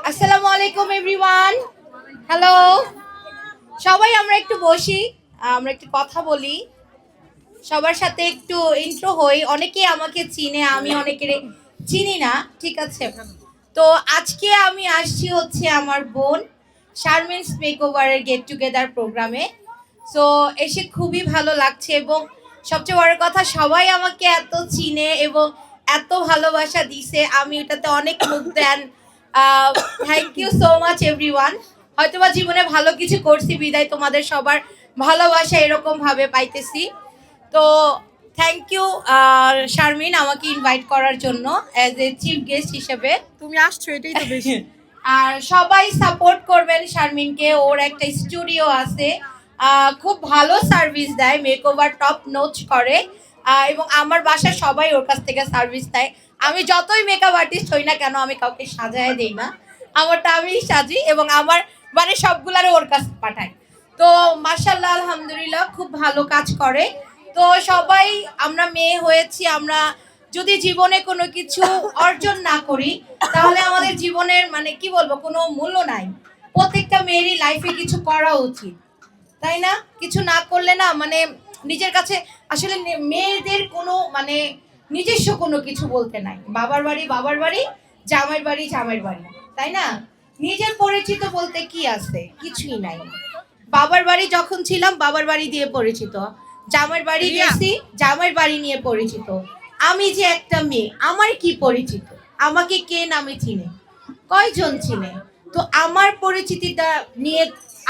আসসালামু আলাইকুম everyone. Hello, সবাই আমরা একটু বসি, আমরা একটু কথা বলি, সবার সাথে একটু ইন্ট্রো হই। অনেকেই আমাকে চিনে, আমি অনেকের চিনি না, ঠিক আছে। তো আজকে আমি আসছি হচ্ছে আমার বোন শারমিনস মেকওভারের গেট টুগেদার প্রোগ্রামে। সো এসে খুবই ভালো লাগছে এবং সবচেয়ে বড় কথা সবাই আমাকে এত চিনে এবং এত ভালোবাসা দিছে, আমি এটাতে অনেক মুগ্ধ। And thank you so much everyone. হয়তোবা জীবনে ভালো কিছু করছি বিদায় তোমাদের সবার ভালোবাসা এরকম ভাবে পাইতেছি। তো থ্যাংক ইউ শারমিন আমাকে ইনভাইট করার জন্য অ্যাজ এ চিফ গেস্ট হিসেবে। তুমি আসছো এটাই তো বেশি। আর সবাই সাপোর্ট করবেন শারমিনকে, ওর একটা স্টুডিও আছে, খুব ভালো সার্ভিস দেয়, মেকওভার টপ নোচ করে, এবং আমার বাসার সবাই ওর কাছ থেকে সার্ভিস দেয়। আমি যতই মেকআপ আর্টিস্ট হই না কেন, আমি কাউকে সাজায় দেই না, আমারটা আমিই সাজি এবং আমার মানে সবগুলারে ওর কাছে পাঠাই। তো মাশাআল্লাহ আলহামদুলিল্লাহ খুব ভালো কাজ করে। তো সবাই আমরা মেয়ে হয়েছি, আমরা যদি জীবনে কোনো কিছু অর্জন না করি তাহলে আমাদের জীবনের মানে কি বলবো কোনো মূল্য নাই। প্রত্যেকটা মেয়েরই লাইফে কিছু করা উচিত, তাই না? কিছু না করলে না মানে নিজের কাছে আসলে মেয়েদের কোনো মানে নিজস্ব কোনো কিছু বলতে নাই। বাবার বাড়ি বাবার বাড়ি, জামাইয়ের বাড়ি জামাইয়ের বাড়ি, তাই না? নিজের পরিচিত বলতে কি আছে? কিছুই নাই। বাবার বাড়ি যখন ছিলাম বাবার বাড়ি দিয়ে পরিচিত, জামাইয়ের বাড়ি গেছি জামাইয়ের বাড়ি নিয়ে পরিচিত। আমি যে একটা মেয়ে, আমার কি পরিচিত? আমাকে কে নামে চিনে? কয়জন চিনে? তো আমার পরিচিতিটা নিয়ে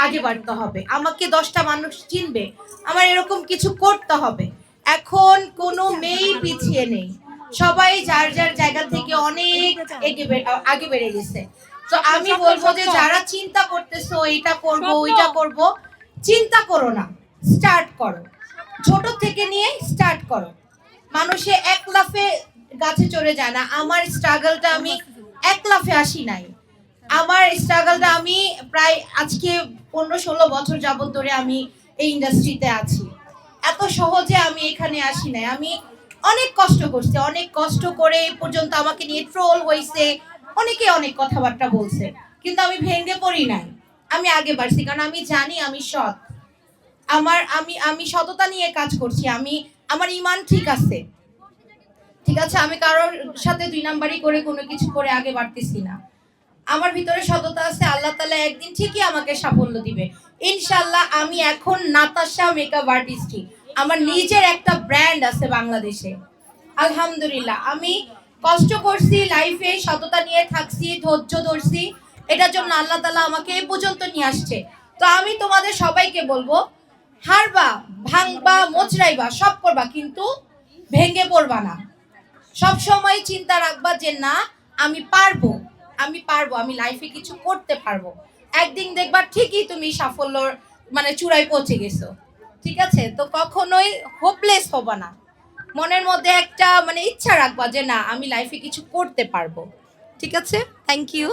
আগে বাড়তে হবে, আমাকে 10টা মানুষ চিনবে, আমার এরকম কিছু করতে হবে। এখন কোনো মেয়েই পিছিয়ে নেই, সবাই যার যার জায়গা থেকে অনেক আগে বেড়ে গেছে। তো আমি বলবো যে যারা চিন্তা করতেছো এইটা করব ওইটা করব, চিন্তা করো না, স্টার্ট করো, ছোট থেকে নিয়ে স্টার্ট করো। মানুষে এক লাফে গাছে চড়ে যায় না। আমার স্ট্রাগলটা আমি এক লাফে আসি নাই, আমার স্ট্রাগলটা আমি প্রায় আজকে 15-16 বছর যাবত ধরে আমি এই ইন্ডাস্ট্রিতে আছি। এত সহজে আমি এখানে আসি নাই, আমি অনেক কষ্ট করছি, অনেক কষ্ট করে এই পর্যন্ত আমাকে নিয়ে ট্রোল হয়েছে, অনেকে অনেক কথাবার্তা বলছে, কিন্তু আমি ভেঙে পড়ি নাই, আমি আগে বাড়ছি কারণ আমি জানি আমি সৎ। আমি সততা নিয়ে কাজ করছি, আমার ইমান ঠিক আছে, ঠিক আছে। আমি কারোর সাথে 2 নাম্বারই করে কোনো কিছু করে আগে বাড়তেছি না। আমার ভিতরে সততা আছে, আল্লাহ তাআলা একদিন ঠিকই আমাকে সাফল্য দিবে ইনশাআল্লাহ। আমি এখন নাতাশা মেকআপ আর্টিস্টই, আমার নিজের একটা ব্র্যান্ড আছে বাংলাদেশে আলহামদুলিল্লাহ। আমি কষ্ট করছি লাইফে, সততা নিয়ে থাকছি, ধৈর্য ধরছি, এটার জন্য আল্লাহ তাআলা আমাকে এই পর্যন্ত নিয়ে আসছে। তো আমি তোমাদের সবাইকে বলবো, হারবা ভাঙবা মোচড়াইবা সব করবা, কিন্তু ভেঙে পড়বা না। সব সময় চিন্তা রাখবা যে না, আমি পারবো, আমি পারবো, আমি লাইফে কিছু করতে পারবো। একদিন দেখবা ঠিকই তুমি সাফল্যর মানে চূড়ায় পৌঁছে গেছো, ঠিক আছে। তো কখনোই হোপলেস হবা না, মনের মধ্যে একটা মানে ইচ্ছা রাখবা যে না আমি লাইফে কিছু করতে পারবো, ঠিক আছে। Thank you.